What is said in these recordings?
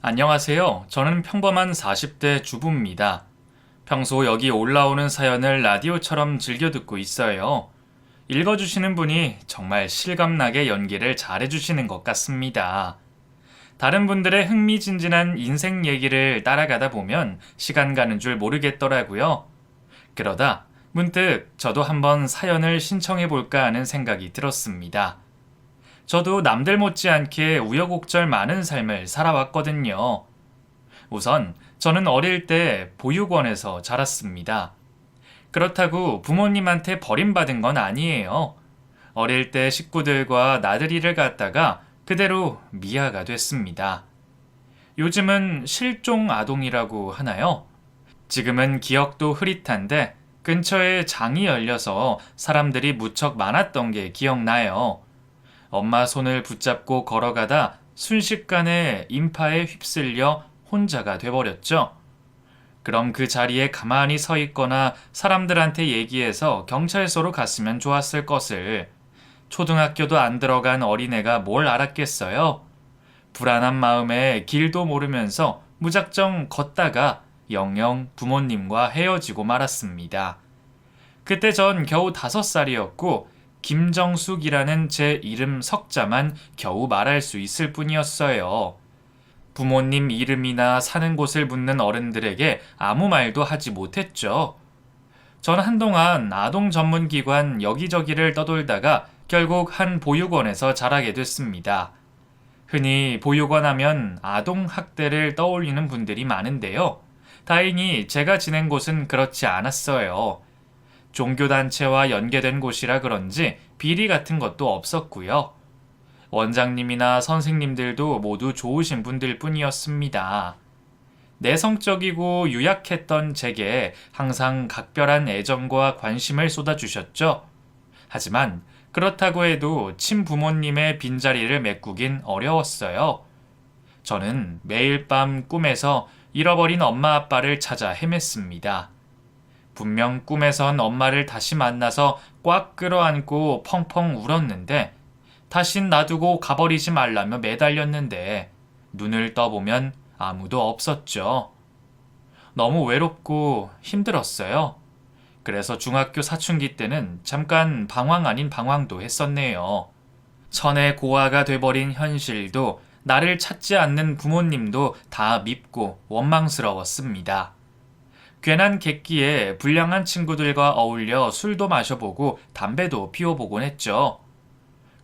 안녕하세요. 저는 평범한 40대 주부입니다. 평소 여기 올라오는 사연을 라디오처럼 즐겨 듣고 있어요. 읽어주시는 분이 정말 실감나게 연기를 잘해주시는 것 같습니다. 다른 분들의 흥미진진한 인생 얘기를 따라가다 보면 시간 가는 줄 모르겠더라고요. 그러다 문득 저도 한번 사연을 신청해볼까 하는 생각이 들었습니다. 저도 남들 못지않게 우여곡절 많은 삶을 살아왔거든요. 우선 저는 어릴 때 보육원에서 자랐습니다. 그렇다고 부모님한테 버림받은 건 아니에요. 어릴 때 식구들과 나들이를 갔다가 그대로 미아가 됐습니다. 요즘은 실종 아동이라고 하나요? 지금은 기억도 흐릿한데 근처에 장이 열려서 사람들이 무척 많았던 게 기억나요. 엄마 손을 붙잡고 걸어가다 순식간에 인파에 휩쓸려 혼자가 돼버렸죠. 그럼 그 자리에 가만히 서 있거나 사람들한테 얘기해서 경찰서로 갔으면 좋았을 것을 초등학교도 안 들어간 어린애가 뭘 알았겠어요? 불안한 마음에 길도 모르면서 무작정 걷다가 영영 부모님과 헤어지고 말았습니다. 그때 전 겨우 5살이었고 김정숙이라는 제 이름 석자만 겨우 말할 수 있을 뿐이었어요. 부모님 이름이나 사는 곳을 묻는 어른들에게 아무 말도 하지 못했죠. 전 한동안 아동 전문기관 여기저기를 떠돌다가 결국 한 보육원에서 자라게 됐습니다. 흔히 보육원 하면 아동 학대를 떠올리는 분들이 많은데요. 다행히 제가 지낸 곳은 그렇지 않았어요. 종교단체와 연계된 곳이라 그런지 비리 같은 것도 없었고요. 원장님이나 선생님들도 모두 좋으신 분들 뿐이었습니다. 내성적이고 유약했던 제게 항상 각별한 애정과 관심을 쏟아주셨죠. 하지만 그렇다고 해도 친부모님의 빈자리를 메꾸긴 어려웠어요. 저는 매일 밤 꿈에서 잃어버린 엄마 아빠를 찾아 헤맸습니다. 분명 꿈에선 엄마를 다시 만나서 꽉 끌어안고 펑펑 울었는데 다신 놔두고 가버리지 말라며 매달렸는데 눈을 떠보면 아무도 없었죠. 너무 외롭고 힘들었어요. 그래서 중학교 사춘기 때는 잠깐 방황 아닌 방황도 했었네요. 천의 고아가 돼버린 현실도 나를 찾지 않는 부모님도 다 밉고 원망스러웠습니다. 괜한 객기에 불량한 친구들과 어울려 술도 마셔보고 담배도 피워보곤 했죠.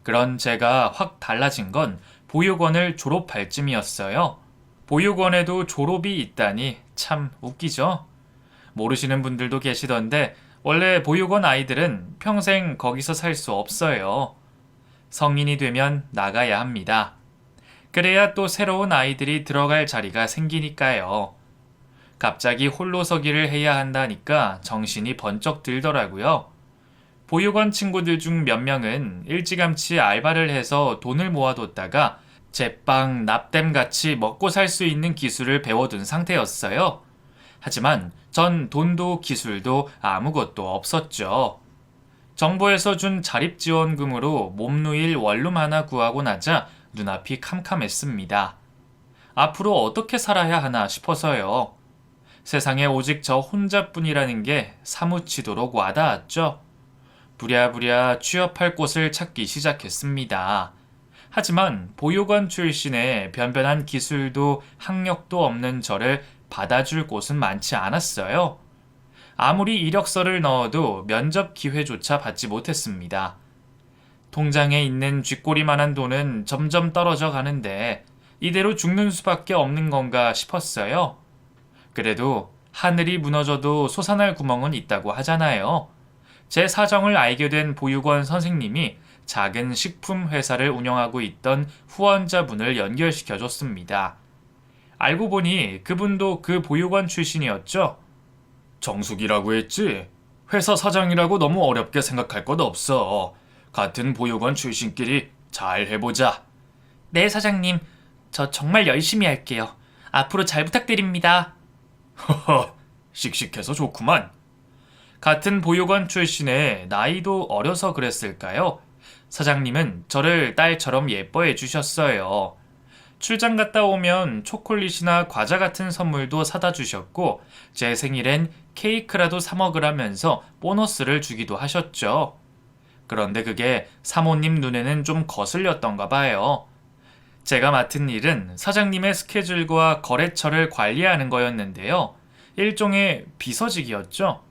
그런 제가 확 달라진 건 보육원을 졸업할 쯤이었어요. 보육원에도 졸업이 있다니 참 웃기죠? 모르시는 분들도 계시던데 원래 보육원 아이들은 평생 거기서 살 수 없어요. 성인이 되면 나가야 합니다. 그래야 또 새로운 아이들이 들어갈 자리가 생기니까요. 갑자기 홀로서기를 해야 한다니까 정신이 번쩍 들더라고요. 보육원 친구들 중 몇 명은 일찌감치 알바를 해서 돈을 모아뒀다가 제빵, 납땜 같이 먹고 살 수 있는 기술을 배워둔 상태였어요. 하지만 전 돈도 기술도 아무것도 없었죠. 정부에서 준 자립지원금으로 몸누일 원룸 하나 구하고 나자 눈앞이 캄캄했습니다. 앞으로 어떻게 살아야 하나 싶어서요. 세상에 오직 저 혼자뿐이라는 게 사무치도록 와닿았죠. 부랴부랴 취업할 곳을 찾기 시작했습니다. 하지만 보육원 출신의 변변한 기술도 학력도 없는 저를 받아줄 곳은 많지 않았어요. 아무리 이력서를 넣어도 면접 기회조차 받지 못했습니다. 통장에 있는 쥐꼬리만한 돈은 점점 떨어져 가는데 이대로 죽는 수밖에 없는 건가 싶었어요. 그래도 하늘이 무너져도 솟아날 구멍은 있다고 하잖아요. 제 사정을 알게 된 보육원 선생님이 작은 식품 회사를 운영하고 있던 후원자분을 연결시켜줬습니다. 알고 보니 그분도 그 보육원 출신이었죠. 정숙이라고 했지? 회사 사장이라고 너무 어렵게 생각할 것 없어. 같은 보육원 출신끼리 잘 해보자. 네, 사장님. 저 정말 열심히 할게요. 앞으로 잘 부탁드립니다. 허허, 씩씩해서 좋구만. 같은 보육원 출신에 나이도 어려서 그랬을까요? 사장님은 저를 딸처럼 예뻐해 주셨어요. 출장 갔다 오면 초콜릿이나 과자 같은 선물도 사다 주셨고 제 생일엔 케이크라도 사 먹으라면서 보너스를 주기도 하셨죠. 그런데 그게 사모님 눈에는 좀 거슬렸던가 봐요. 제가 맡은 일은 사장님의 스케줄과 거래처를 관리하는 거였는데요. 일종의 비서직이었죠.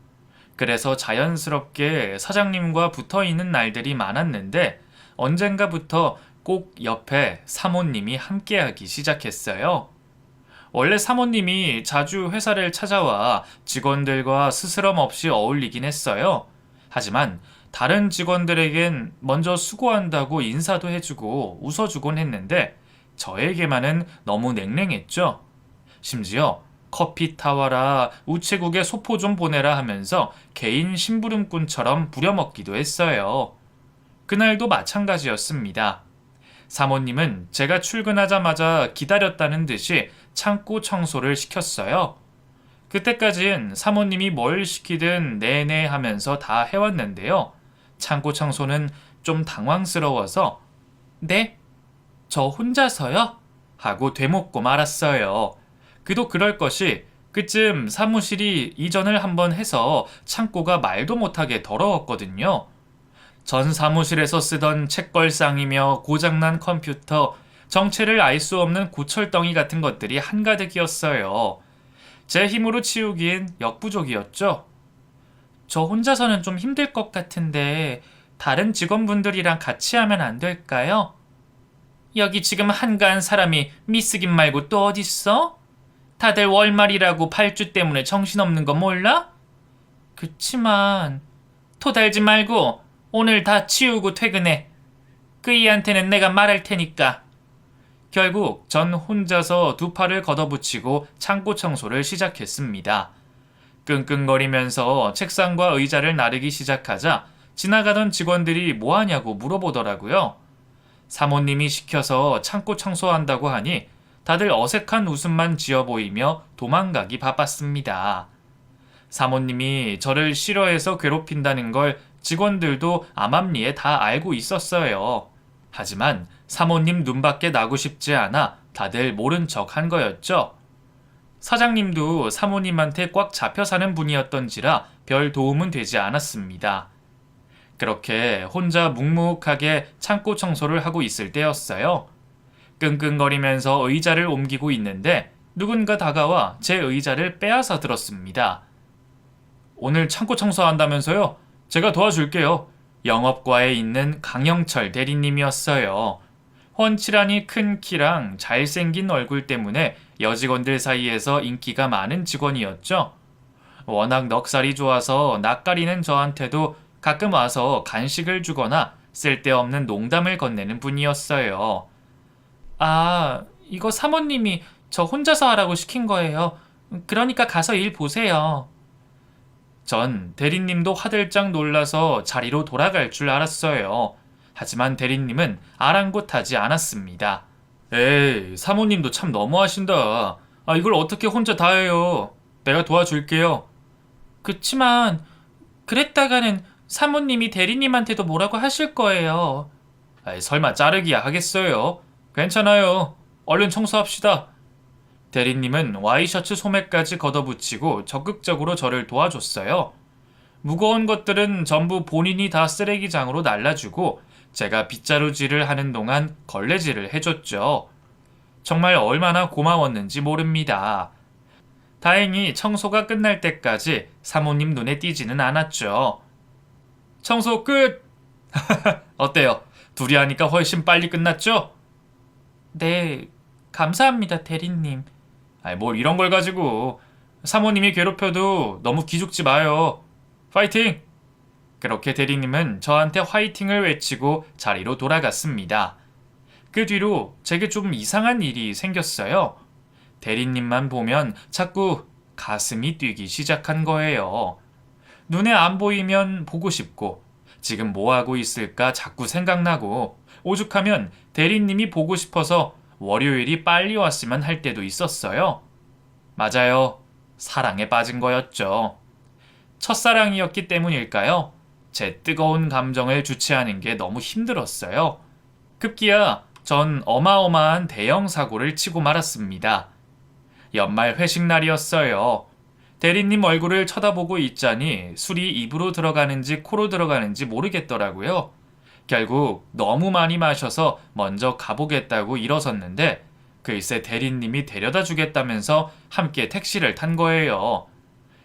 그래서 자연스럽게 사장님과 붙어 있는 날들이 많았는데 언젠가부터 꼭 옆에 사모님이 함께하기 시작했어요. 원래 사모님이 자주 회사를 찾아와 직원들과 스스럼 없이 어울리긴 했어요. 하지만 다른 직원들에겐 먼저 수고한다고 인사도 해주고 웃어주곤 했는데 저에게만은 너무 냉랭했죠. 심지어 커피 타와라, 우체국에 소포 좀 보내라 하면서 개인 심부름꾼처럼 부려먹기도 했어요. 그날도 마찬가지였습니다. 사모님은 제가 출근하자마자 기다렸다는 듯이 창고 청소를 시켰어요. 그때까진 사모님이 뭘 시키든 네네 하면서 다 해왔는데요. 창고 청소는 좀 당황스러워서 네? 저 혼자서요? 하고 되묻고 말았어요. 그도 그럴 것이 그쯤 사무실이 이전을 한번 해서 창고가 말도 못하게 더러웠거든요. 전 사무실에서 쓰던 책걸상이며 고장난 컴퓨터, 정체를 알 수 없는 고철덩이 같은 것들이 한가득이었어요. 제 힘으로 치우기엔 역부족이었죠. 저 혼자서는 좀 힘들 것 같은데 다른 직원분들이랑 같이 하면 안 될까요? 여기 지금 한가한 사람이 미쓰긴 말고 또 어딨어? 다들 월말이라고 발주 때문에 정신없는 거 몰라? 그치만 토달지 말고 오늘 다 치우고 퇴근해. 그이한테는 내가 말할 테니까. 결국 전 혼자서 두 팔을 걷어붙이고 창고 청소를 시작했습니다. 끙끙거리면서 책상과 의자를 나르기 시작하자 지나가던 직원들이 뭐하냐고 물어보더라고요. 사모님이 시켜서 창고 청소한다고 하니 다들 어색한 웃음만 지어 보이며 도망가기 바빴습니다. 사모님이 저를 싫어해서 괴롭힌다는 걸 직원들도 암암리에 다 알고 있었어요. 하지만 사모님 눈밖에 나고 싶지 않아 다들 모른 척 한 거였죠. 사장님도 사모님한테 꽉 잡혀 사는 분이었던지라 별 도움은 되지 않았습니다. 그렇게 혼자 묵묵하게 창고 청소를 하고 있을 때였어요. 끙끙거리면서 의자를 옮기고 있는데 누군가 다가와 제 의자를 빼앗아 들었습니다. 오늘 창고 청소한다면서요? 제가 도와줄게요. 영업과에 있는 강영철 대리님이었어요. 훤칠하니 큰 키랑 잘생긴 얼굴 때문에 여직원들 사이에서 인기가 많은 직원이었죠. 워낙 넉살이 좋아서 낯가리는 저한테도 가끔 와서 간식을 주거나 쓸데없는 농담을 건네는 분이었어요. 아, 이거 사모님이 저 혼자서 하라고 시킨 거예요. 그러니까 가서 일 보세요. 전 대리님도 화들짝 놀라서 자리로 돌아갈 줄 알았어요. 하지만 대리님은 아랑곳하지 않았습니다. 에이, 사모님도 참 너무하신다. 아, 이걸 어떻게 혼자 다 해요. 내가 도와줄게요. 그치만 그랬다가는 사모님이 대리님한테도 뭐라고 하실 거예요. 아이, 설마 자르기야 하겠어요. 괜찮아요. 얼른 청소합시다. 대리님은 와이셔츠 소매까지 걷어붙이고 적극적으로 저를 도와줬어요. 무거운 것들은 전부 본인이 다 쓰레기장으로 날라주고 제가 빗자루질을 하는 동안 걸레질을 해줬죠. 정말 얼마나 고마웠는지 모릅니다. 다행히 청소가 끝날 때까지 사모님 눈에 띄지는 않았죠. 청소 끝! 어때요? 둘이 하니까 훨씬 빨리 끝났죠? 네, 감사합니다, 대리님. 아이, 뭘 이런 걸 가지고. 사모님이 괴롭혀도 너무 기죽지 마요. 파이팅! 그렇게 대리님은 저한테 화이팅을 외치고 자리로 돌아갔습니다. 그 뒤로 제게 좀 이상한 일이 생겼어요. 대리님만 보면 자꾸 가슴이 뛰기 시작한 거예요. 눈에 안 보이면 보고 싶고, 지금 뭐 하고 있을까 자꾸 생각나고, 오죽하면 대리님이 보고 싶어서 월요일이 빨리 왔으면 할 때도 있었어요. 맞아요. 사랑에 빠진 거였죠. 첫사랑이었기 때문일까요? 제 뜨거운 감정을 주체하는 게 너무 힘들었어요. 급기야 전 어마어마한 대형 사고를 치고 말았습니다. 연말 회식 날이었어요. 대리님 얼굴을 쳐다보고 있자니 술이 입으로 들어가는지 코로 들어가는지 모르겠더라고요. 결국 너무 많이 마셔서 먼저 가보겠다고 일어섰는데 글쎄 대리님이 데려다 주겠다면서 함께 택시를 탄 거예요.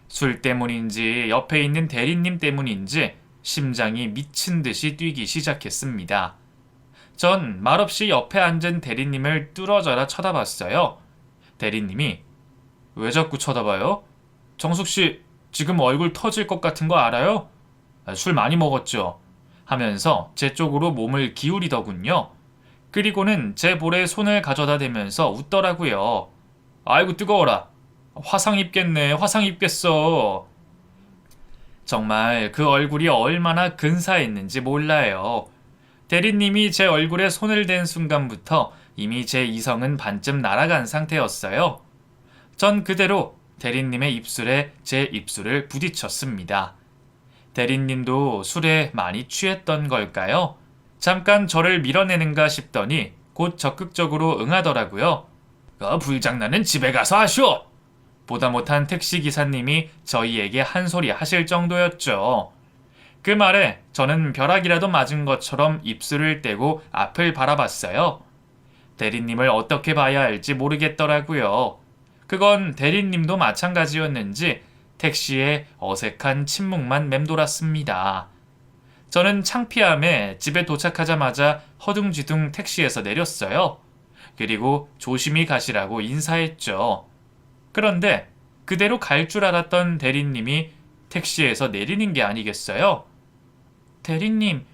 술 때문인지 옆에 있는 대리님 때문인지 심장이 미친 듯이 뛰기 시작했습니다. 전 말없이 옆에 앉은 대리님을 뚫어져라 쳐다봤어요. 대리님이 왜 자꾸 쳐다봐요? 정숙씨 지금 얼굴 터질 것 같은 거 알아요? 술 많이 먹었죠? 하면서 제 쪽으로 몸을 기울이더군요. 그리고는 제 볼에 손을 가져다 대면서 웃더라고요. 아이고 뜨거워라. 화상 입겠네. 화상 입겠어. 정말 그 얼굴이 얼마나 근사했는지 몰라요. 대리님이 제 얼굴에 손을 댄 순간부터 이미 제 이성은 반쯤 날아간 상태였어요. 전 그대로 대리님의 입술에 제 입술을 부딪혔습니다. 대리님도 술에 많이 취했던 걸까요? 잠깐 저를 밀어내는가 싶더니 곧 적극적으로 응하더라고요. 불장난은 집에 가서 하시오! 보다 못한 택시기사님이 저희에게 한 소리 하실 정도였죠. 그 말에 저는 벼락이라도 맞은 것처럼 입술을 떼고 앞을 바라봤어요. 대리님을 어떻게 봐야 할지 모르겠더라고요. 그건 대리님도 마찬가지였는지 택시에 어색한 침묵만 맴돌았습니다. 저는 창피함에 집에 도착하자마자 허둥지둥 택시에서 내렸어요. 그리고 조심히 가시라고 인사했죠. 그런데 그대로 갈 줄 알았던 대리님이 택시에서 내리는 게 아니겠어요? 대리님,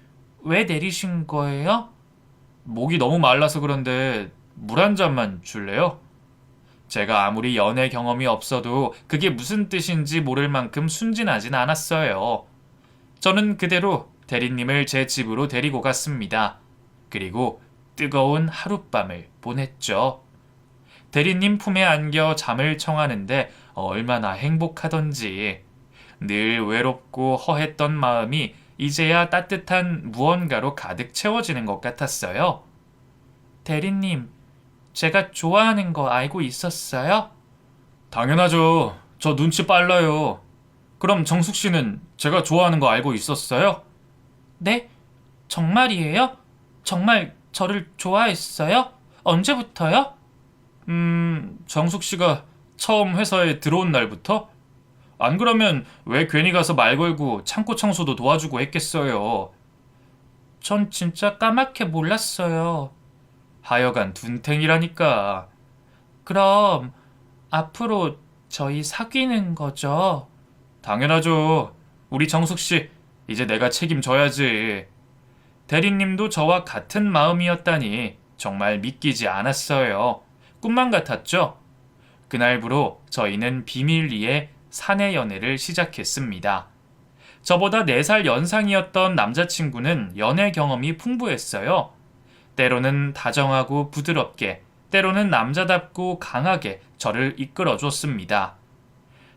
왜 내리신 거예요? 목이 너무 말라서 그런데 물 한 잔만 줄래요? 제가 아무리 연애 경험이 없어도 그게 무슨 뜻인지 모를 만큼 순진하진 않았어요. 저는 그대로 대리님을 제 집으로 데리고 갔습니다. 그리고 뜨거운 하룻밤을 보냈죠. 대리님 품에 안겨 잠을 청하는데 얼마나 행복하던지. 늘 외롭고 허했던 마음이 이제야 따뜻한 무언가로 가득 채워지는 것 같았어요. 대리님, 제가 좋아하는 거 알고 있었어요? 당연하죠. 저 눈치 빨라요. 그럼 정숙 씨는 제가 좋아하는 거 알고 있었어요? 네? 정말이에요? 정말 저를 좋아했어요? 언제부터요? 정숙 씨가 처음 회사에 들어온 날부터? 안 그러면 왜 괜히 가서 말 걸고 창고 청소도 도와주고 했겠어요. 전 진짜 까맣게 몰랐어요. 하여간 둔탱이라니까. 그럼 앞으로 저희 사귀는 거죠? 당연하죠. 우리 정숙 씨, 이제 내가 책임져야지. 대리님도 저와 같은 마음이었다니 정말 믿기지 않았어요. 꿈만 같았죠? 그날부로 저희는 비밀리에 사내 연애를 시작했습니다. 저보다 4살 연상이었던 남자친구는 연애 경험이 풍부했어요. 때로는 다정하고 부드럽게, 때로는 남자답고 강하게 저를 이끌어줬습니다.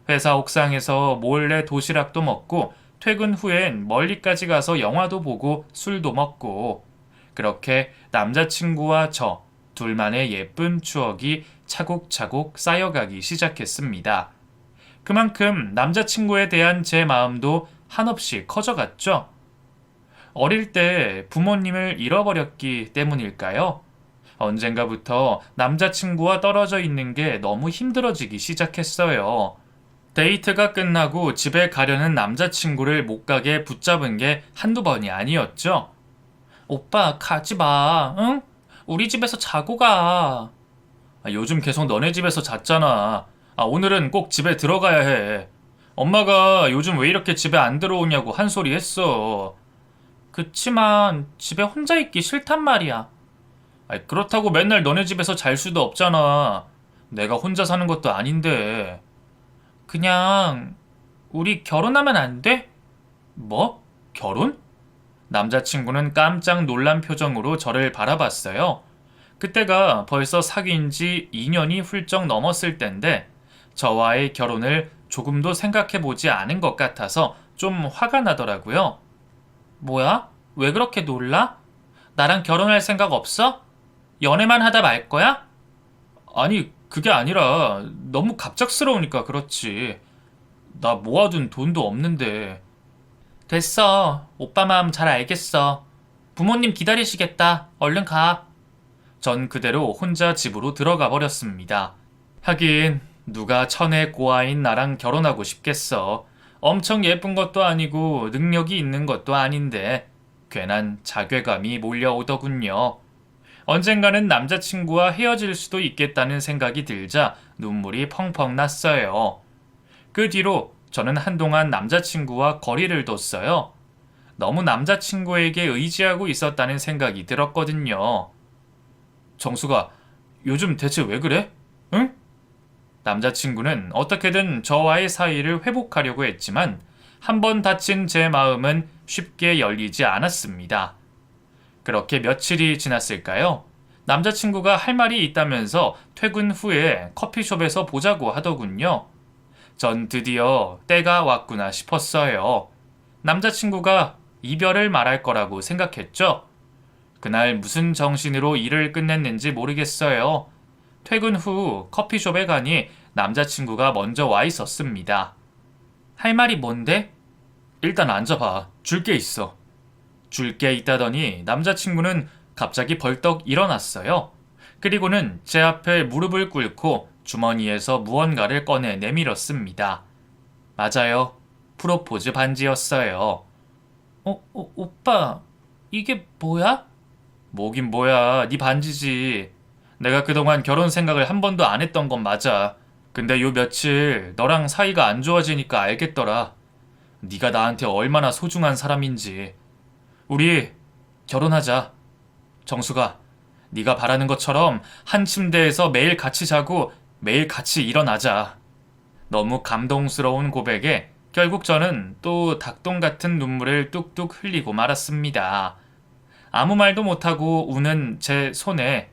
회사 옥상에서 몰래 도시락도 먹고 퇴근 후엔 멀리까지 가서 영화도 보고 술도 먹고 그렇게 남자친구와 저 둘만의 예쁜 추억이 차곡차곡 쌓여가기 시작했습니다. 그만큼 남자친구에 대한 제 마음도 한없이 커져갔죠. 어릴 때 부모님을 잃어버렸기 때문일까요? 언젠가부터 남자친구와 떨어져 있는 게 너무 힘들어지기 시작했어요. 데이트가 끝나고 집에 가려는 남자친구를 못 가게 붙잡은 게 한두 번이 아니었죠. 오빠, 가지 마, 응? 우리 집에서 자고 가. 요즘 계속 너네 집에서 잤잖아. 오늘은 꼭 집에 들어가야 해. 엄마가 요즘 왜 이렇게 집에 안 들어오냐고 한 소리 했어. 그치만 집에 혼자 있기 싫단 말이야. 그렇다고 맨날 너네 집에서 잘 수도 없잖아. 내가 혼자 사는 것도 아닌데. 그냥 우리 결혼하면 안 돼? 뭐? 결혼? 남자친구는 깜짝 놀란 표정으로 저를 바라봤어요. 그때가 벌써 사귄 지 2년이 훌쩍 넘었을 땐데 저와의 결혼을 조금도 생각해보지 않은 것 같아서 좀 화가 나더라고요. 뭐야? 왜 그렇게 놀라? 나랑 결혼할 생각 없어? 연애만 하다 말 거야? 아니, 그게 아니라 너무 갑작스러우니까 그렇지. 나 모아둔 돈도 없는데. 됐어. 오빠 마음 잘 알겠어. 부모님 기다리시겠다. 얼른 가. 전 그대로 혼자 집으로 들어가 버렸습니다. 하긴 누가 천의 고아인 나랑 결혼하고 싶겠어. 엄청 예쁜 것도 아니고 능력이 있는 것도 아닌데 괜한 자괴감이 몰려오더군요. 언젠가는 남자친구와 헤어질 수도 있겠다는 생각이 들자 눈물이 펑펑 났어요. 그 뒤로 저는 한동안 남자친구와 거리를 뒀어요. 너무 남자친구에게 의지하고 있었다는 생각이 들었거든요. 정수가, 요즘 대체 왜 그래? 응? 남자친구는 어떻게든 저와의 사이를 회복하려고 했지만 한 번 다친 제 마음은 쉽게 열리지 않았습니다. 그렇게 며칠이 지났을까요? 남자친구가 할 말이 있다면서 퇴근 후에 커피숍에서 보자고 하더군요. 전 드디어 때가 왔구나 싶었어요. 남자친구가 이별을 말할 거라고 생각했죠. 그날 무슨 정신으로 일을 끝냈는지 모르겠어요. 퇴근 후 커피숍에 가니 남자친구가 먼저 와 있었습니다. 할 말이 뭔데? 일단 앉아봐. 줄 게 있어. 줄 게 있다더니 남자친구는 갑자기 벌떡 일어났어요. 그리고는 제 앞에 무릎을 꿇고 주머니에서 무언가를 꺼내 내밀었습니다. 맞아요. 프로포즈 반지였어요. 오빠, 이게 뭐야? 뭐긴 뭐야. 네 반지지. 내가 그동안 결혼 생각을 한 번도 안 했던 건 맞아. 근데 요 며칠 너랑 사이가 안 좋아지니까 알겠더라. 네가 나한테 얼마나 소중한 사람인지. 우리 결혼하자. 정수가, 네가 바라는 것처럼 한 침대에서 매일 같이 자고 매일 같이 일어나자. 너무 감동스러운 고백에 결국 저는 또 닭똥 같은 눈물을 뚝뚝 흘리고 말았습니다. 아무 말도 못하고 우는 제 손에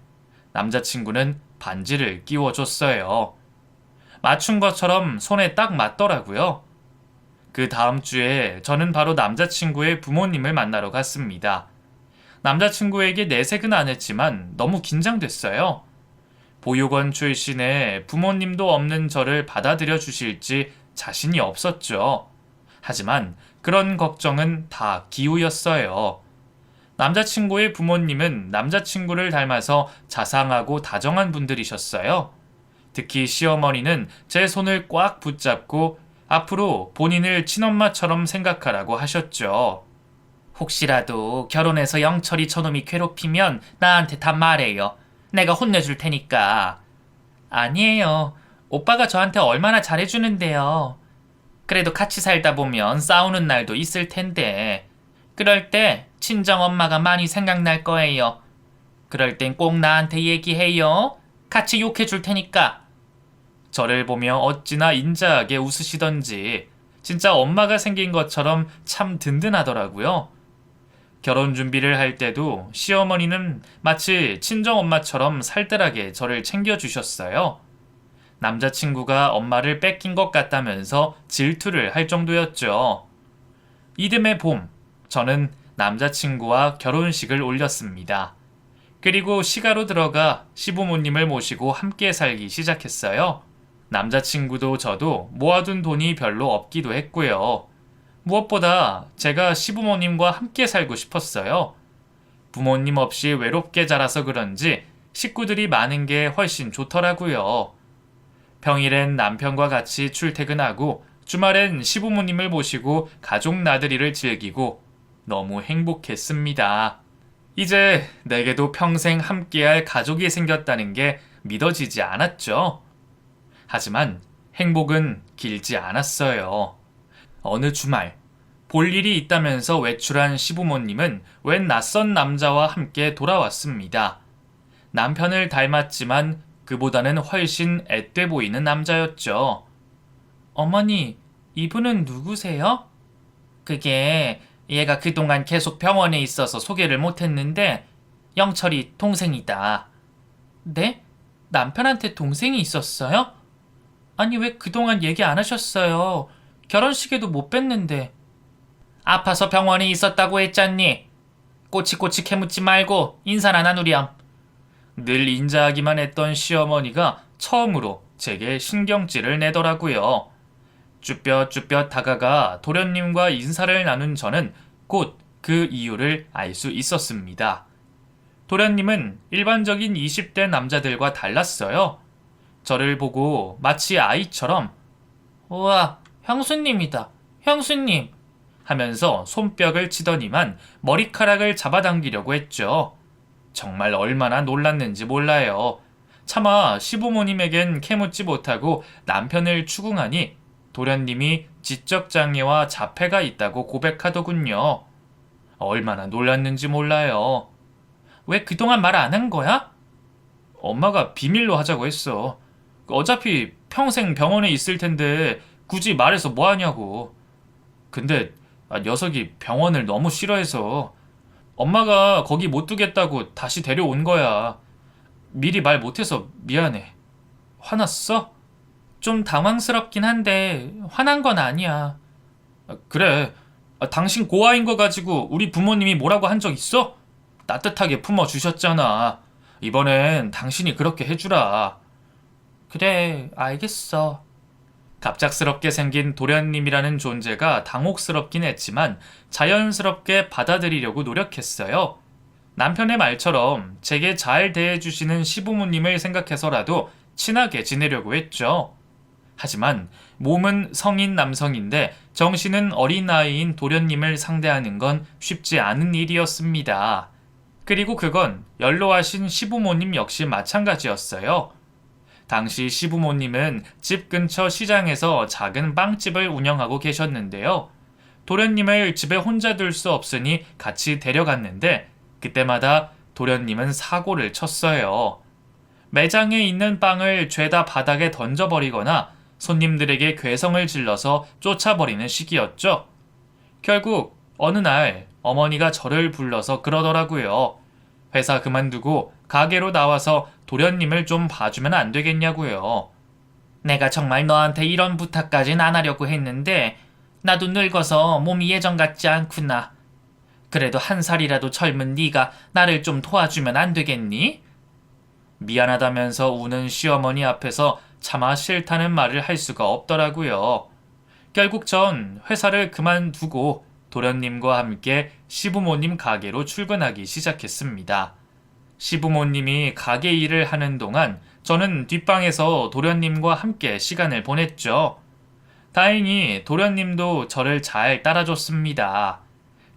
남자친구는 반지를 끼워줬어요. 맞춘 것처럼 손에 딱 맞더라고요. 그 다음 주에 저는 바로 남자친구의 부모님을 만나러 갔습니다. 남자친구에게 내색은 안 했지만 너무 긴장됐어요. 보육원 출신의 부모님도 없는 저를 받아들여 주실지 자신이 없었죠. 하지만 그런 걱정은 다 기우였어요. 남자친구의 부모님은 남자친구를 닮아서 자상하고 다정한 분들이셨어요. 특히 시어머니는 제 손을 꽉 붙잡고 앞으로 본인을 친엄마처럼 생각하라고 하셨죠. 혹시라도 결혼해서 영철이 저놈이 괴롭히면 나한테 다 말해요. 내가 혼내줄 테니까. 아니에요. 오빠가 저한테 얼마나 잘해주는데요. 그래도 같이 살다 보면 싸우는 날도 있을 텐데. 그럴 때 친정엄마가 많이 생각날 거예요. 그럴 땐 꼭 나한테 얘기해요. 같이 욕해줄 테니까. 저를 보며 어찌나 인자하게 웃으시던지 진짜 엄마가 생긴 것처럼 참 든든하더라고요. 결혼 준비를 할 때도 시어머니는 마치 친정엄마처럼 살뜰하게 저를 챙겨주셨어요. 남자친구가 엄마를 뺏긴 것 같다면서 질투를 할 정도였죠. 이듬해 봄, 저는 남자친구와 결혼식을 올렸습니다. 그리고 시가로 들어가 시부모님을 모시고 함께 살기 시작했어요. 남자친구도 저도 모아둔 돈이 별로 없기도 했고요. 무엇보다 제가 시부모님과 함께 살고 싶었어요. 부모님 없이 외롭게 자라서 그런지 식구들이 많은 게 훨씬 좋더라고요. 평일엔 남편과 같이 출퇴근하고 주말엔 시부모님을 모시고 가족 나들이를 즐기고 너무 행복했습니다. 이제 내게도 평생 함께할 가족이 생겼다는 게 믿어지지 않았죠. 하지만 행복은 길지 않았어요. 어느 주말, 볼 일이 있다면서 외출한 시부모님은 웬 낯선 남자와 함께 돌아왔습니다. 남편을 닮았지만 그보다는 훨씬 앳돼 보이는 남자였죠. 어머니, 이분은 누구세요? 그게 얘가 그동안 계속 병원에 있어서 소개를 못했는데 영철이 동생이다. 네? 남편한테 동생이 있었어요? 아니 왜 그동안 얘기 안 하셨어요? 결혼식에도 못 뵀는데. 아파서 병원에 있었다고 했잖니. 꼬치꼬치 캐묻지 말고 인사나 나누렴. 늘 인자하기만 했던 시어머니가 처음으로 제게 신경질을 내더라고요. 쭈뼛쭈뼛 다가가 도련님과 인사를 나눈 저는 곧 그 이유를 알 수 있었습니다. 도련님은 일반적인 20대 남자들과 달랐어요. 저를 보고 마치 아이처럼 우와, 형수님이다, 형수님 하면서 손뼉을 치더니만 머리카락을 잡아당기려고 했죠. 정말 얼마나 놀랐는지 몰라요. 차마 시부모님에겐 캐묻지 못하고 남편을 추궁하니 도련님이 지적장애와 자폐가 있다고 고백하더군요. 얼마나 놀랐는지 몰라요. 왜 그동안 말 안 한 거야? 엄마가 비밀로 하자고 했어. 어차피 평생 병원에 있을 텐데 굳이 말해서 뭐 하냐고. 근데 녀석이 병원을 너무 싫어해서 엄마가 거기 못 두겠다고 다시 데려온 거야. 미리 말 못해서 미안해. 화났어? 좀 당황스럽긴 한데 화난 건 아니야. 그래. 당신 고아인 거 가지고 우리 부모님이 뭐라고 한 적 있어? 따뜻하게 품어주셨잖아. 이번엔 당신이 그렇게 해주라. 그래, 알겠어. 갑작스럽게 생긴 도련님이라는 존재가 당혹스럽긴 했지만 자연스럽게 받아들이려고 노력했어요. 남편의 말처럼 제게 잘 대해주시는 시부모님을 생각해서라도 친하게 지내려고 했죠. 하지만 몸은 성인 남성인데 정신은 어린아이인 도련님을 상대하는 건 쉽지 않은 일이었습니다. 그리고 그건 연로하신 시부모님 역시 마찬가지였어요. 당시 시부모님은 집 근처 시장에서 작은 빵집을 운영하고 계셨는데요. 도련님을 집에 혼자 둘 수 없으니 같이 데려갔는데 그때마다 도련님은 사고를 쳤어요. 매장에 있는 빵을 죄다 바닥에 던져버리거나 손님들에게 괴성을 질러서 쫓아버리는 시기였죠. 결국 어느 날 어머니가 저를 불러서 그러더라고요. 회사 그만두고 가게로 나와서 도련님을 좀 봐주면 안 되겠냐고요. 내가 정말 너한테 이런 부탁까진 안 하려고 했는데 나도 늙어서 몸이 예전 같지 않구나. 그래도 한 살이라도 젊은 네가 나를 좀 도와주면 안 되겠니? 미안하다면서 우는 시어머니 앞에서 차마 싫다는 말을 할 수가 없더라고요. 결국 전 회사를 그만두고 도련님과 함께 시부모님 가게로 출근하기 시작했습니다. 시부모님이 가게 일을 하는 동안 저는 뒷방에서 도련님과 함께 시간을 보냈죠. 다행히 도련님도 저를 잘 따라줬습니다.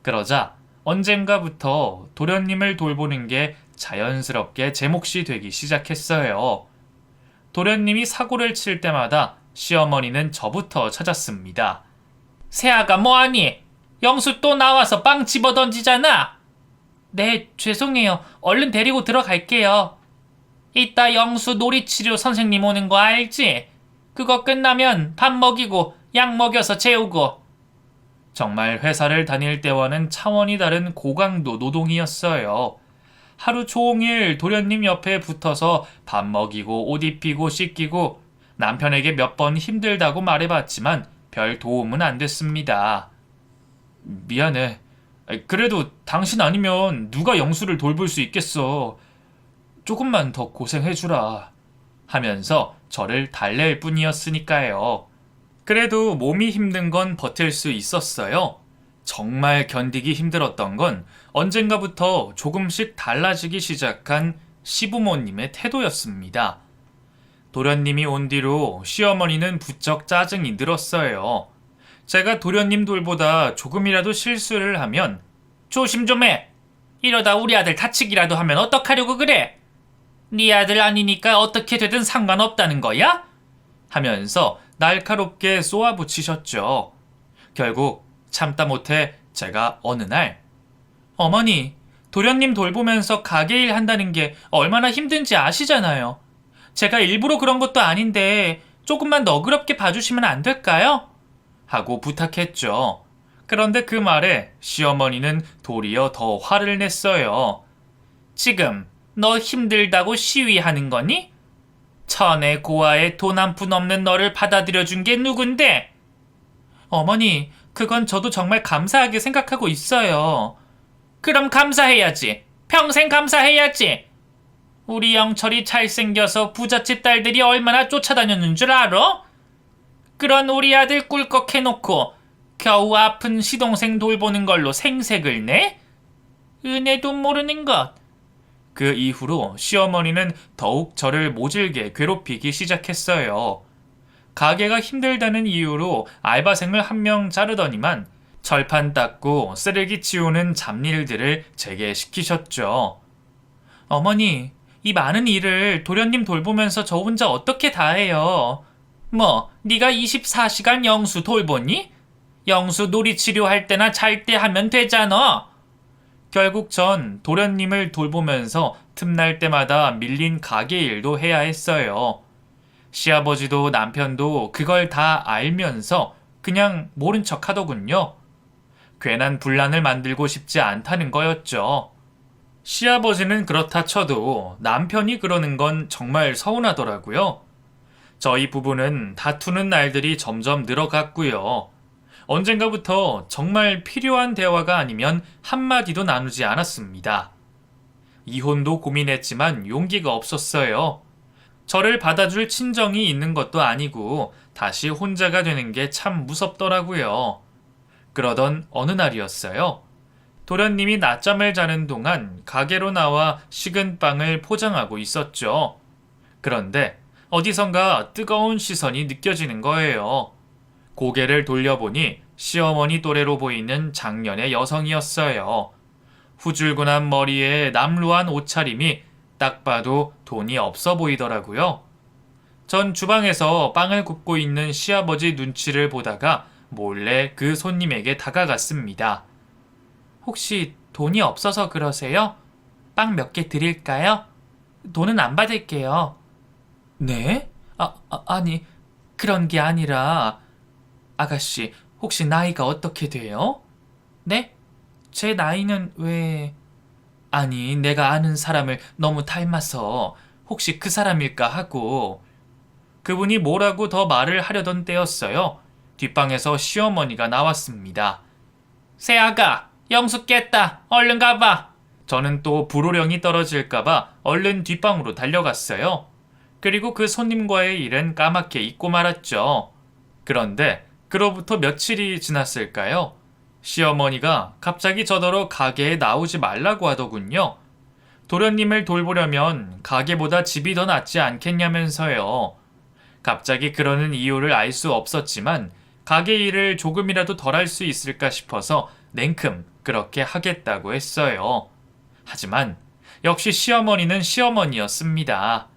그러자 언젠가부터 도련님을 돌보는 게 자연스럽게 제 몫이 되기 시작했어요. 도련님이 사고를 칠 때마다 시어머니는 저부터 찾았습니다. 새아가 뭐하니? 영수 또 나와서 빵 집어 던지잖아. 네, 죄송해요. 얼른 데리고 들어갈게요. 이따 영수 놀이치료 선생님 오는 거 알지? 그거 끝나면 밥 먹이고 약 먹여서 재우고. 정말 회사를 다닐 때와는 차원이 다른 고강도 노동이었어요. 하루 종일 도련님 옆에 붙어서 밥 먹이고 옷 입히고 씻기고 남편에게 몇 번 힘들다고 말해봤지만 별 도움은 안 됐습니다. 미안해. 그래도 당신 아니면 누가 영수를 돌볼 수 있겠어. 조금만 더 고생해주라. 하면서 저를 달랠 뿐이었으니까요. 그래도 몸이 힘든 건 버틸 수 있었어요. 정말 견디기 힘들었던 건 언젠가부터 조금씩 달라지기 시작한 시부모님의 태도였습니다. 도련님이 온 뒤로 시어머니는 부쩍 짜증이 늘었어요. 제가 도련님 돌보다 조금이라도 실수를 하면 조심 좀 해. 이러다 우리 아들 다치기라도 하면 어떡하려고 그래? 네 아들 아니니까 어떻게 되든 상관없다는 거야? 하면서 날카롭게 쏘아붙이셨죠. 결국 참다 못해 제가 어느 날 어머니, 도련님 돌보면서 가게 일 한다는 게 얼마나 힘든지 아시잖아요. 제가 일부러 그런 것도 아닌데 조금만 너그럽게 봐주시면 안 될까요? 하고 부탁했죠. 그런데 그 말에 시어머니는 도리어 더 화를 냈어요. 지금 너 힘들다고 시위하는 거니? 천의 고아에 돈 한 푼 없는 너를 받아들여준 게 누군데? 어머니, 그건 저도 정말 감사하게 생각하고 있어요. 그럼 감사해야지. 평생 감사해야지. 우리 영철이 잘생겨서 부잣집 딸들이 얼마나 쫓아다녔는 줄 알아? 그런 우리 아들 꿀꺽해놓고 겨우 아픈 시동생 돌보는 걸로 생색을 내? 은혜도 모르는 것. 그 이후로 시어머니는 더욱 저를 모질게 괴롭히기 시작했어요. 가게가 힘들다는 이유로 알바생을 한 명 자르더니만 철판 닦고 쓰레기 치우는 잡일들을 제게 시키셨죠. 어머니, 이 많은 일을 도련님 돌보면서 저 혼자 어떻게 다 해요? 뭐, 네가 24시간 영수 돌보니? 영수 놀이치료할 때나 잘 때 하면 되잖아. 결국 전 도련님을 돌보면서 틈날 때마다 밀린 가게 일도 해야 했어요. 시아버지도 남편도 그걸 다 알면서 그냥 모른 척 하더군요. 괜한 분란을 만들고 싶지 않다는 거였죠. 시아버지는 그렇다 쳐도 남편이 그러는 건 정말 서운하더라고요. 저희 부부는 다투는 날들이 점점 늘어갔고요. 언젠가부터 정말 필요한 대화가 아니면 한마디도 나누지 않았습니다. 이혼도 고민했지만 용기가 없었어요. 저를 받아줄 친정이 있는 것도 아니고 다시 혼자가 되는 게 참 무섭더라고요. 그러던 어느 날이었어요. 도련님이 낮잠을 자는 동안 가게로 나와 식은 빵을 포장하고 있었죠. 그런데 어디선가 뜨거운 시선이 느껴지는 거예요. 고개를 돌려보니 시어머니 또래로 보이는 장년의 여성이었어요. 후줄근한 머리에 남루한 옷차림이 딱 봐도 돈이 없어 보이더라고요. 전 주방에서 빵을 굽고 있는 시아버지 눈치를 보다가 몰래 그 손님에게 다가갔습니다. 혹시 돈이 없어서 그러세요? 빵 몇 개 드릴까요? 돈은 안 받을게요. 네? 아니, 그런 게 아니라 아가씨, 혹시 나이가 어떻게 돼요? 네? 제 나이는 왜... 아니, 내가 아는 사람을 너무 닮아서 혹시 그 사람일까 하고. 그분이 뭐라고 더 말을 하려던 때였어요. 뒷방에서 시어머니가 나왔습니다. 새아가, 영수 깼다. 얼른 가봐. 저는 또 불호령이 떨어질까봐 얼른 뒷방으로 달려갔어요. 그리고 그 손님과의 일은 까맣게 잊고 말았죠. 그런데 그로부터 며칠이 지났을까요? 시어머니가 갑자기 저더러 가게에 나오지 말라고 하더군요. 도련님을 돌보려면 가게보다 집이 더 낫지 않겠냐면서요. 갑자기 그러는 이유를 알 수 없었지만 가게 일을 조금이라도 덜 할 수 있을까 싶어서 냉큼 그렇게 하겠다고 했어요. 하지만 역시 시어머니는 시어머니였습니다.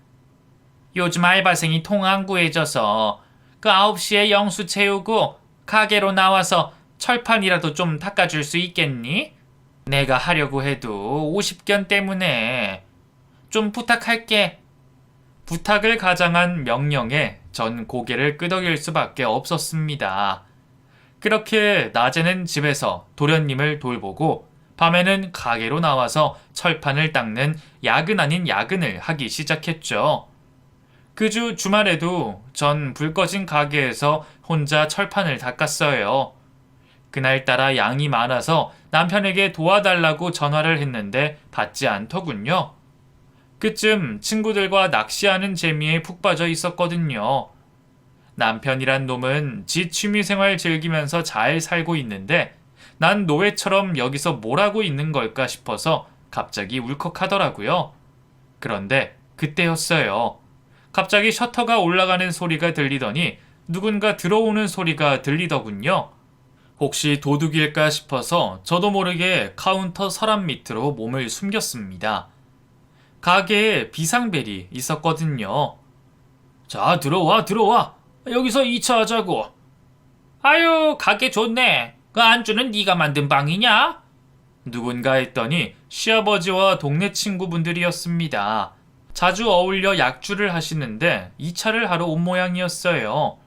요즘 알바생이 통 안 구해져서 그 9시에 영수 채우고 가게로 나와서 철판이라도 좀 닦아줄 수 있겠니? 내가 하려고 해도 50견 때문에 좀 부탁할게. 부탁을 가장한 명령에 전 고개를 끄덕일 수밖에 없었습니다. 그렇게 낮에는 집에서 도련님을 돌보고 밤에는 가게로 나와서 철판을 닦는 야근 아닌 야근을 하기 시작했죠. 그 주 주말에도 전 불 꺼진 가게에서 혼자 철판을 닦았어요. 그날따라 양이 많아서 남편에게 도와달라고 전화를 했는데 받지 않더군요. 그쯤 친구들과 낚시하는 재미에 푹 빠져 있었거든요. 남편이란 놈은 지 취미생활 즐기면서 잘 살고 있는데 난 노예처럼 여기서 뭘 하고 있는 걸까 싶어서 갑자기 울컥하더라고요. 그런데 그때였어요. 갑자기 셔터가 올라가는 소리가 들리더니 누군가 들어오는 소리가 들리더군요. 혹시 도둑일까 싶어서 저도 모르게 카운터 서랍 밑으로 몸을 숨겼습니다. 가게에 비상벨이 있었거든요. 자, 들어와. 여기서 2차 하자고. 아유, 가게 좋네. 그 안주는 네가 만든 빵이냐? 누군가 했더니 시아버지와 동네 친구분들이었습니다. 자주 어울려 약주를 하시는데 2차를 하러 온 모양이었어요.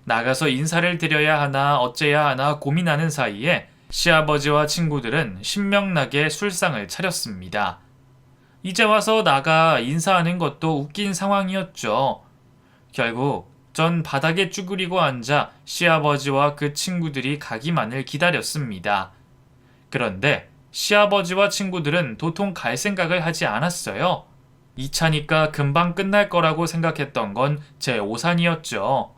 나가서 인사를 드려야 하나 어째야 하나 고민하는 사이에 시아버지와 친구들은 신명나게 술상을 차렸습니다. 이제 와서 나가 인사하는 것도 웃긴 상황이었죠. 결국 전 바닥에 쭈그리고 앉아 시아버지와 그 친구들이 가기만을 기다렸습니다. 그런데 시아버지와 친구들은 도통 갈 생각을 하지 않았어요. 이 차니까 금방 끝날 거라고 생각했던 건 제 오산이었죠.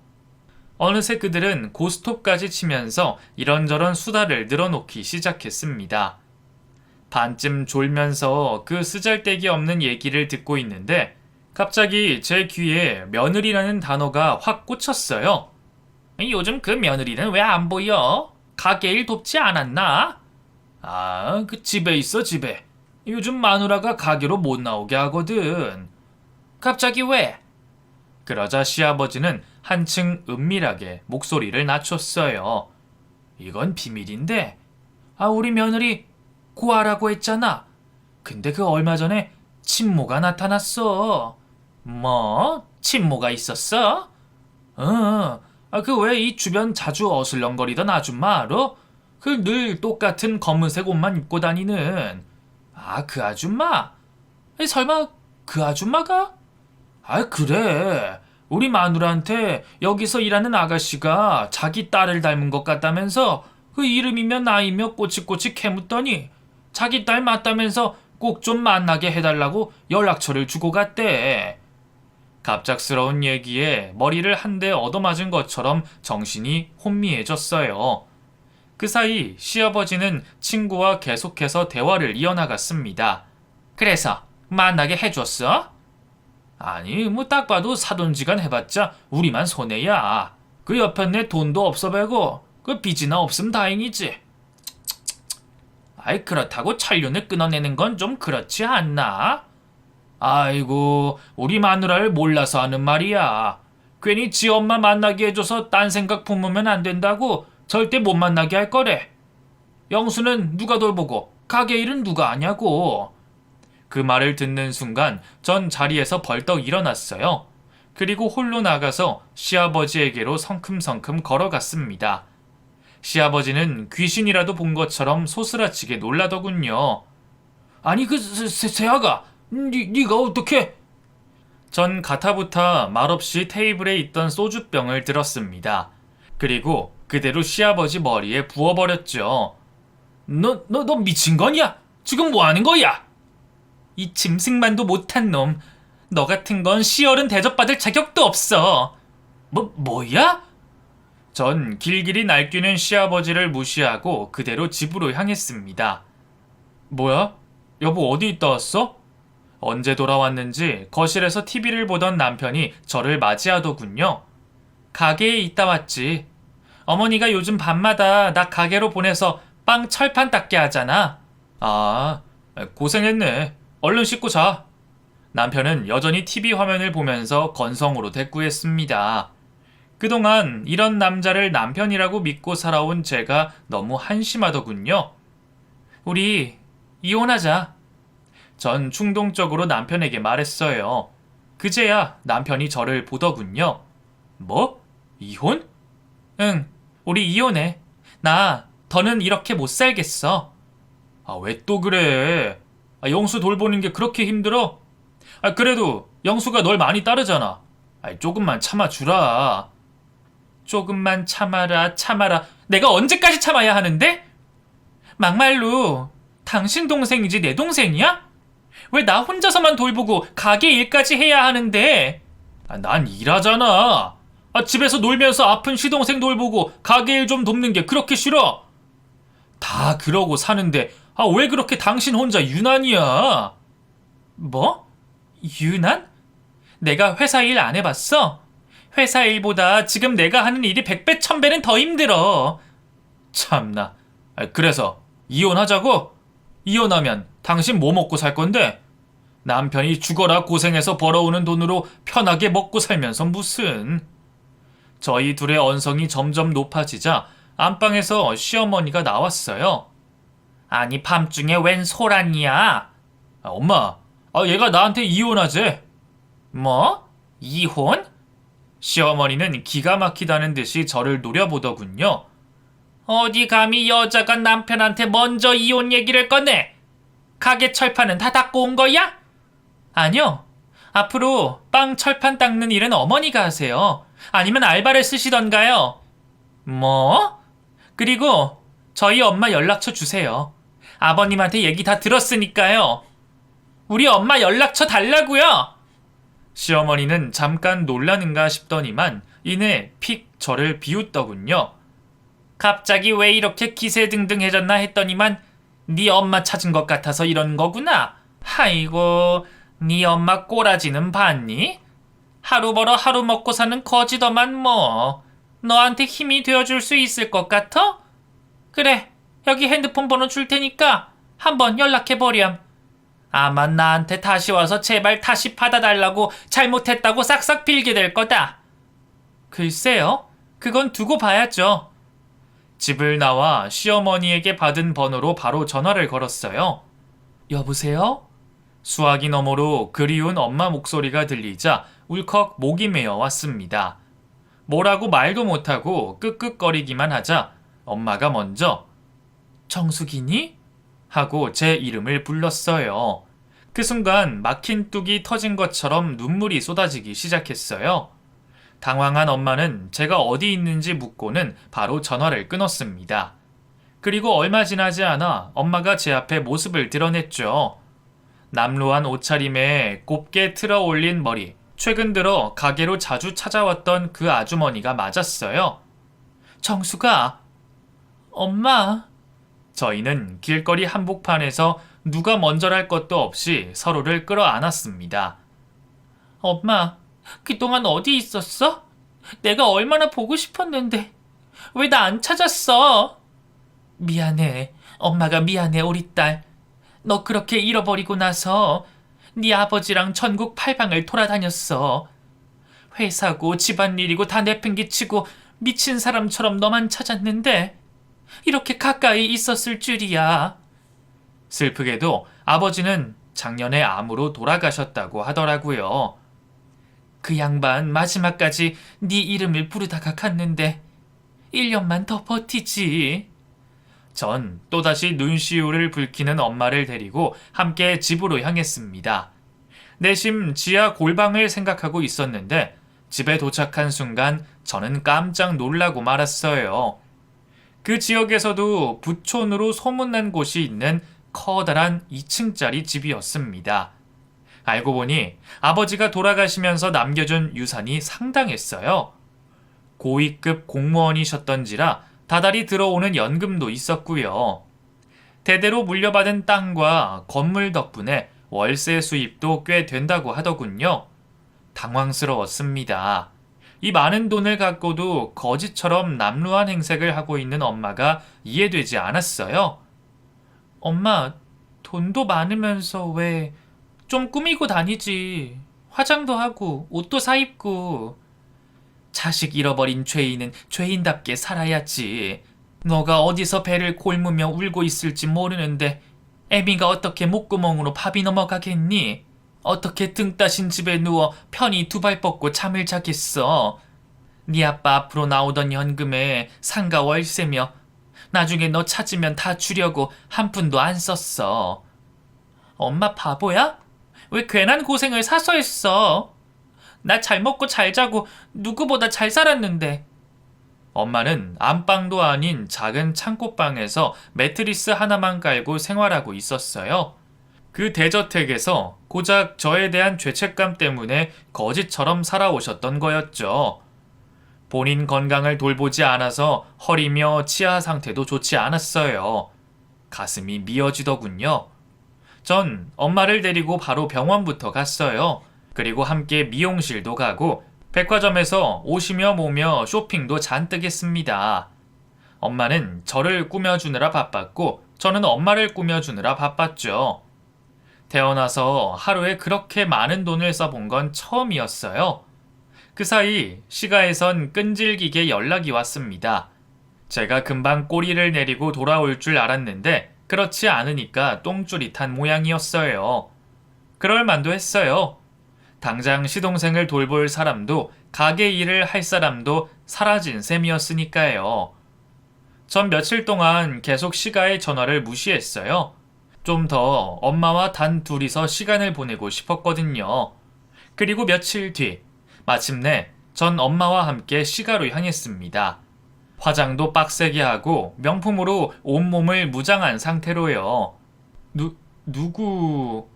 어느새 그들은 고스톱까지 치면서 이런저런 수다를 늘어놓기 시작했습니다. 반쯤 졸면서 그 쓰잘데기 없는 얘기를 듣고 있는데 갑자기 제 귀에 며느리라는 단어가 확 꽂혔어요. 요즘 그 며느리는 왜 안 보여? 가게 일 돕지 않았나? 아, 그 집에 있어, 집에. 요즘 마누라가 가게로 못 나오게 하거든. 갑자기 왜? 그러자 시아버지는 한층 은밀하게 목소리를 낮췄어요. 이건 비밀인데, 우리 며느리 고아라고 했잖아. 근데 그 얼마 전에 친모가 나타났어. 뭐? 친모가 있었어? 그 왜 이 주변 자주 어슬렁거리던 아줌마 알아? 그 늘 똑같은 검은색 옷만 입고 다니는. 그 아줌마? 설마 그 아줌마가? 그래. 우리 마누라한테 여기서 일하는 아가씨가 자기 딸을 닮은 것 같다면서 그 이름이며 나이며 꼬치꼬치 캐묻더니 자기 딸 맞다면서 꼭 좀 만나게 해달라고 연락처를 주고 갔대. 갑작스러운 얘기에 머리를 한 대 얻어맞은 것처럼 정신이 혼미해졌어요. 그 사이 시아버지는 친구와 계속해서 대화를 이어나갔습니다. 그래서 만나게 해줬어? 아니, 뭐 딱 봐도 사돈지간 해봤자 우리만 손해야. 그 옆에 내 돈도 없어 배고 그 빚이나 없음 다행이지. 그렇다고 천륜을 끊어내는 건 좀 그렇지 않나? 아이고, 우리 마누라를 몰라서 하는 말이야. 괜히 지 엄마 만나게 해줘서 딴 생각 품으면 안 된다고 절대 못 만나게 할 거래. 영수는 누가 돌보고 가게 일은 누가 하냐고. 그 말을 듣는 순간 전 자리에서 벌떡 일어났어요. 그리고 홀로 나가서 시아버지에게로 성큼성큼 걸어갔습니다. 시아버지는 귀신이라도 본 것처럼 소스라치게 놀라더군요. 아니 그 세아가 네가 어떻게? 전 가타부타 말없이 테이블에 있던 소주병을 들었습니다. 그리고 그대로 시아버지 머리에 부어버렸죠. 너 미친 거냐? 지금 뭐 하는 거야? 이 짐승만도 못한 놈. 너 같은 건 시어른 대접받을 자격도 없어. 뭐야? 전 길길이 날뛰는 시아버지를 무시하고 그대로 집으로 향했습니다. 뭐야? 여보 어디 있다 왔어? 언제 돌아왔는지 거실에서 TV를 보던 남편이 저를 맞이하더군요. 가게에 있다 왔지. 어머니가 요즘 밤마다 나 가게로 보내서 빵 철판 닦게 하잖아. 고생했네. 얼른 씻고 자. 남편은 여전히 TV 화면을 보면서 건성으로 대꾸했습니다. 그동안 이런 남자를 남편이라고 믿고 살아온 제가 너무 한심하더군요. 우리 이혼하자. 전 충동적으로 남편에게 말했어요. 그제야 남편이 저를 보더군요. 뭐? 이혼? 응, 우리 이혼해. 나 더는 이렇게 못 살겠어. 왜 또 그래? 영수 돌보는 게 그렇게 힘들어? 그래도 영수가 널 많이 따르잖아. 조금만 참아주라. 조금만 참아라. 내가 언제까지 참아야 하는데? 막말로 당신 동생이지 내 동생이야? 왜 나 혼자서만 돌보고 가게 일까지 해야 하는데? 난 일하잖아. 집에서 놀면서 아픈 시동생 돌보고 가게 일 좀 돕는 게 그렇게 싫어? 다 그러고 사는데 왜 그렇게 당신 혼자 유난이야? 뭐? 유난? 내가 회사 일 안 해봤어? 회사 일보다 지금 내가 하는 일이 100배 1000배는 더 힘들어. 참나. 그래서 이혼하자고? 이혼하면 당신 뭐 먹고 살 건데? 남편이 죽어라 고생해서 벌어오는 돈으로 편하게 먹고 살면서 무슨. 저희 둘의 언성이 점점 높아지자 안방에서 시어머니가 나왔어요. 아니 밤중에 웬 소란이야? 엄마, 얘가 나한테 이혼하재. 뭐? 이혼? 시어머니는 기가 막히다는 듯이 저를 노려보더군요. 어디 감히 여자가 남편한테 먼저 이혼 얘기를 꺼내? 가게 철판은 다 닦고 온 거야? 아니요. 앞으로 빵 철판 닦는 일은 어머니가 하세요. 아니면 알바를 쓰시던가요. 뭐? 그리고 저희 엄마 연락처 주세요. 아버님한테 얘기 다 들었으니까요. 우리 엄마 연락처 달라고요! 시어머니는 잠깐 놀라는가 싶더니만 이내 픽 저를 비웃더군요. 갑자기 왜 이렇게 기세등등해졌나 했더니만 네 엄마 찾은 것 같아서 이런 거구나. 아이고, 네 엄마 꼬라지는 봤니? 하루 벌어 하루 먹고 사는 거지더만 뭐. 너한테 힘이 되어줄 수 있을 것 같아? 그래, 여기 핸드폰 번호 줄 테니까 한번 연락해보렴. 아마 나한테 다시 와서 제발 다시 받아달라고 잘못했다고 싹싹 빌게 될 거다. 글쎄요, 그건 두고 봐야죠. 집을 나와 시어머니에게 받은 번호로 바로 전화를 걸었어요. 여보세요? 수화기 너머로 그리운 엄마 목소리가 들리자 울컥 목이 메어 왔습니다. 뭐라고 말도 못하고 끄끄거리기만 하자 엄마가 먼저 정숙이니? 하고 제 이름을 불렀어요. 그 순간 막힌 뚝이 터진 것처럼 눈물이 쏟아지기 시작했어요. 당황한 엄마는 제가 어디 있는지 묻고는 바로 전화를 끊었습니다. 그리고 얼마 지나지 않아 엄마가 제 앞에 모습을 드러냈죠. 남루한 옷차림에 곱게 틀어 올린 머리, 최근 들어 가게로 자주 찾아왔던 그 아주머니가 맞았어요. 정수가, 엄마. 저희는 길거리 한복판에서 누가 먼저랄 것도 없이 서로를 끌어안았습니다. 엄마, 그동안 어디 있었어? 내가 얼마나 보고 싶었는데 왜 나 안 찾았어? 미안해. 엄마가 미안해, 우리 딸. 너 그렇게 잃어버리고 나서 네 아버지랑 전국 팔방을 돌아다녔어. 회사고 집안일이고 다 내팽개치고 미친 사람처럼 너만 찾았는데 이렇게 가까이 있었을 줄이야. 슬프게도 아버지는 작년에 암으로 돌아가셨다고 하더라고요. 그 양반 마지막까지 네 이름을 부르다가 갔는데 1년만 더 버티지. 전 또다시 눈시울을 붉히는 엄마를 데리고 함께 집으로 향했습니다. 내심 지하 골방을 생각하고 있었는데 집에 도착한 순간 저는 깜짝 놀라고 말았어요. 그 지역에서도 부촌으로 소문난 곳이 있는 커다란 2층짜리 집이었습니다. 알고 보니 아버지가 돌아가시면서 남겨준 유산이 상당했어요. 고위급 공무원이셨던지라 다달이 들어오는 연금도 있었고요. 대대로 물려받은 땅과 건물 덕분에 월세 수입도 꽤 된다고 하더군요. 당황스러웠습니다. 이 많은 돈을 갖고도 거지처럼 남루한 행색을 하고 있는 엄마가 이해되지 않았어요. 엄마, 돈도 많으면서 왜 좀 꾸미고 다니지. 화장도 하고 옷도 사입고. 자식 잃어버린 죄인은 죄인답게 살아야지. 너가 어디서 배를 골무며 울고 있을지 모르는데 애미가 어떻게 목구멍으로 밥이 넘어가겠니? 어떻게 등 따신 집에 누워 편히 두 발 뻗고 잠을 자겠어? 네 아빠 앞으로 나오던 연금에 상가 월세며 나중에 너 찾으면 다 주려고 한 푼도 안 썼어. 엄마 바보야? 왜 괜한 고생을 사서 했어? 나 잘 먹고 잘 자고 누구보다 잘 살았는데. 엄마는 안방도 아닌 작은 창고방에서 매트리스 하나만 깔고 생활하고 있었어요. 그 대저택에서 고작 저에 대한 죄책감 때문에 거지처럼 살아오셨던 거였죠. 본인 건강을 돌보지 않아서 허리며 치아 상태도 좋지 않았어요. 가슴이 미어지더군요. 전 엄마를 데리고 바로 병원부터 갔어요. 그리고 함께 미용실도 가고 백화점에서 옷이며 뭐며 쇼핑도 잔뜩 했습니다. 엄마는 저를 꾸며주느라 바빴고 저는 엄마를 꾸며주느라 바빴죠. 태어나서 하루에 그렇게 많은 돈을 써본 건 처음이었어요. 그 사이 시가에선 끈질기게 연락이 왔습니다. 제가 금방 꼬리를 내리고 돌아올 줄 알았는데 그렇지 않으니까 똥줄이 탄 모양이었어요. 그럴 만도 했어요. 당장 시동생을 돌볼 사람도 가게 일을 할 사람도 사라진 셈이었으니까요. 전 며칠 동안 계속 시가의 전화를 무시했어요. 좀 더 엄마와 단 둘이서 시간을 보내고 싶었거든요. 그리고 며칠 뒤 마침내 전 엄마와 함께 시가로 향했습니다. 화장도 빡세게 하고 명품으로 온몸을 무장한 상태로요. 누구...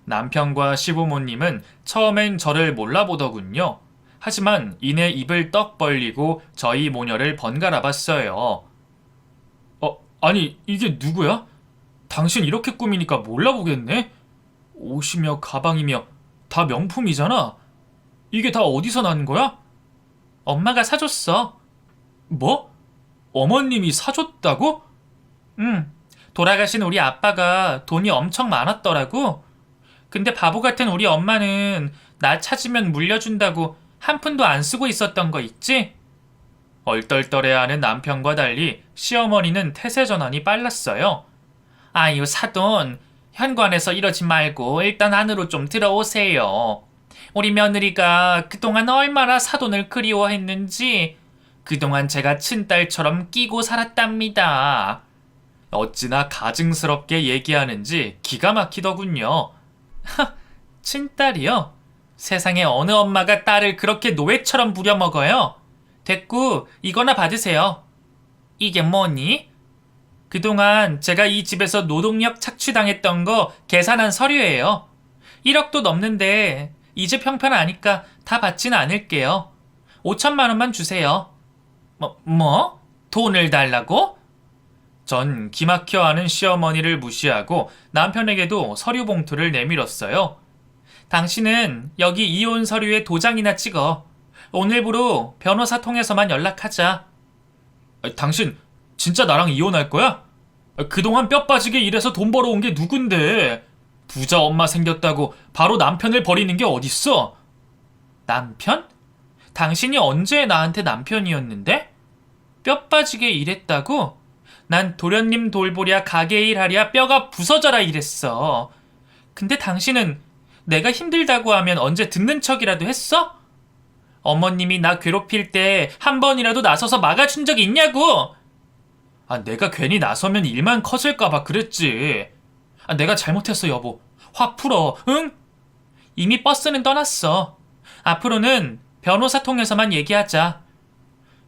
남편과 시부모님은 처음엔 저를 몰라보더군요. 하지만 이내 입을 떡 벌리고 저희 모녀를 번갈아 봤어요. 아니, 이게 누구야? 당신 이렇게 꾸미니까 몰라보겠네? 옷이며 가방이며 다 명품이잖아. 이게 다 어디서 난 거야? 엄마가 사줬어. 뭐? 어머님이 사줬다고? 응. 돌아가신 우리 아빠가 돈이 엄청 많았더라고. 근데 바보 같은 우리 엄마는 나 찾으면 물려준다고 한 푼도 안 쓰고 있었던 거 있지? 얼떨떨해하는 남편과 달리 시어머니는 태세 전환이 빨랐어요. 아유, 사돈. 현관에서 이러지 말고 일단 안으로 좀 들어오세요. 우리 며느리가 그동안 얼마나 사돈을 그리워했는지 그동안 제가 친딸처럼 끼고 살았답니다. 어찌나 가증스럽게 얘기하는지 기가 막히더군요. 친딸이요? 세상에 어느 엄마가 딸을 그렇게 노예처럼 부려먹어요? 됐고 이거나 받으세요. 이게 뭐니? 그동안 제가 이 집에서 노동력 착취당했던 거 계산한 서류예요. 1억도 넘는데 이제 형편아니까 다 받진 않을게요. 5천만 원만 주세요. 뭐? 돈을 달라고? 전 기막혀하는 시어머니를 무시하고 남편에게도 서류 봉투를 내밀었어요. 당신은 여기 이혼 서류에 도장이나 찍어. 오늘부로 변호사 통해서만 연락하자. 당신 진짜 나랑 이혼할 거야? 그동안 뼈 빠지게 일해서 돈 벌어온 게 누군데? 부자 엄마 생겼다고 바로 남편을 버리는 게 어딨어? 남편? 당신이 언제 나한테 남편이었는데? 뼈 빠지게 일했다고? 난 도련님 돌보랴 가게 일하랴 뼈가 부서져라 이랬어. 근데 당신은 내가 힘들다고 하면 언제 듣는 척이라도 했어? 어머님이 나 괴롭힐 때 한 번이라도 나서서 막아준 적이 있냐고! 내가 괜히 나서면 일만 커질까봐 그랬지. 내가 잘못했어, 여보. 화 풀어, 응? 이미 버스는 떠났어. 앞으로는 변호사 통해서만 얘기하자.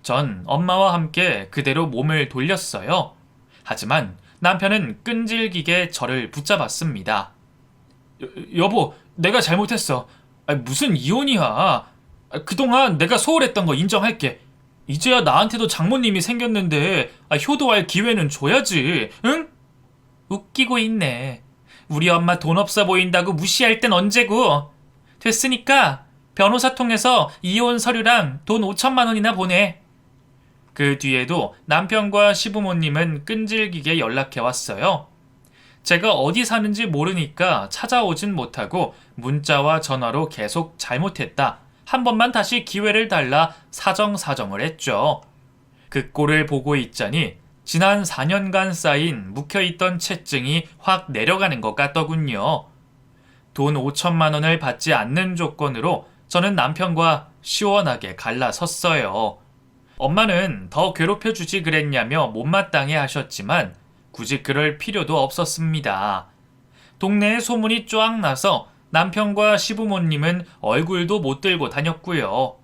전 엄마와 함께 그대로 몸을 돌렸어요. 하지만 남편은 끈질기게 저를 붙잡았습니다. 여보, 내가 잘못했어. 무슨 이혼이야. 그동안 내가 소홀했던 거 인정할게. 이제야 나한테도 장모님이 생겼는데 효도할 기회는 줘야지, 응? 웃기고 있네. 우리 엄마 돈 없어 보인다고 무시할 땐 언제고. 됐으니까 변호사 통해서 이혼 서류랑 돈 5천만 원이나 보내. 그 뒤에도 남편과 시부모님은 끈질기게 연락해왔어요. 제가 어디 사는지 모르니까 찾아오진 못하고 문자와 전화로 계속 잘못했다. 한 번만 다시 기회를 달라 사정사정을 했죠. 그 꼴을 보고 있자니 지난 4년간 쌓인 묵혀있던 채증이 확 내려가는 것 같더군요. 돈 5천만 원을 받지 않는 조건으로 저는 남편과 시원하게 갈라섰어요. 엄마는 더 괴롭혀주지 그랬냐며 못마땅해 하셨지만 굳이 그럴 필요도 없었습니다. 동네에 소문이 쫙 나서 남편과 시부모님은 얼굴도 못 들고 다녔고요.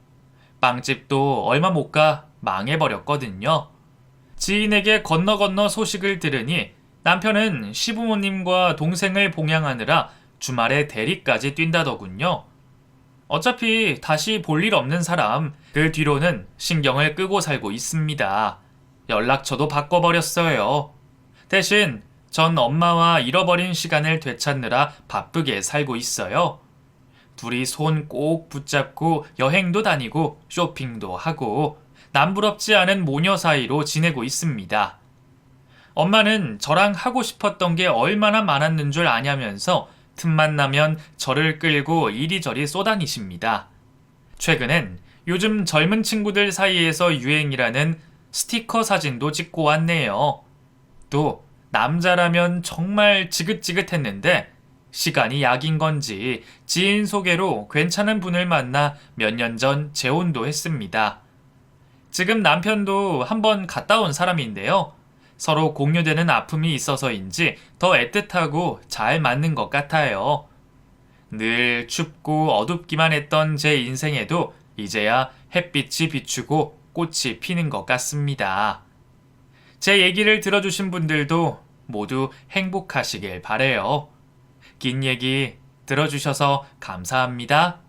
빵집도 얼마 못 가 망해버렸거든요. 지인에게 건너 소식을 들으니 남편은 시부모님과 동생을 봉양하느라 주말에 대리까지 뛴다더군요. 어차피 다시 볼 일 없는 사람, 그 뒤로는 신경을 끄고 살고 있습니다. 연락처도 바꿔버렸어요. 대신 전 엄마와 잃어버린 시간을 되찾느라 바쁘게 살고 있어요. 둘이 손 꼭 붙잡고 여행도 다니고 쇼핑도 하고 남부럽지 않은 모녀 사이로 지내고 있습니다. 엄마는 저랑 하고 싶었던 게 얼마나 많았는 줄 아냐면서 틈만 나면 저를 끌고 이리저리 쏘다니십니다. 최근엔 요즘 젊은 친구들 사이에서 유행이라는 스티커 사진도 찍고 왔네요. 또 남자라면 정말 지긋지긋했는데 시간이 약인 건지 지인 소개로 괜찮은 분을 만나 몇 년 전 재혼도 했습니다. 지금 남편도 한번 갔다 온 사람인데요. 서로 공유되는 아픔이 있어서인지 더 애틋하고 잘 맞는 것 같아요. 늘 춥고 어둡기만 했던 제 인생에도 이제야 햇빛이 비추고 꽃이 피는 것 같습니다. 제 얘기를 들어주신 분들도 모두 행복하시길 바래요. 긴 얘기 들어주셔서 감사합니다.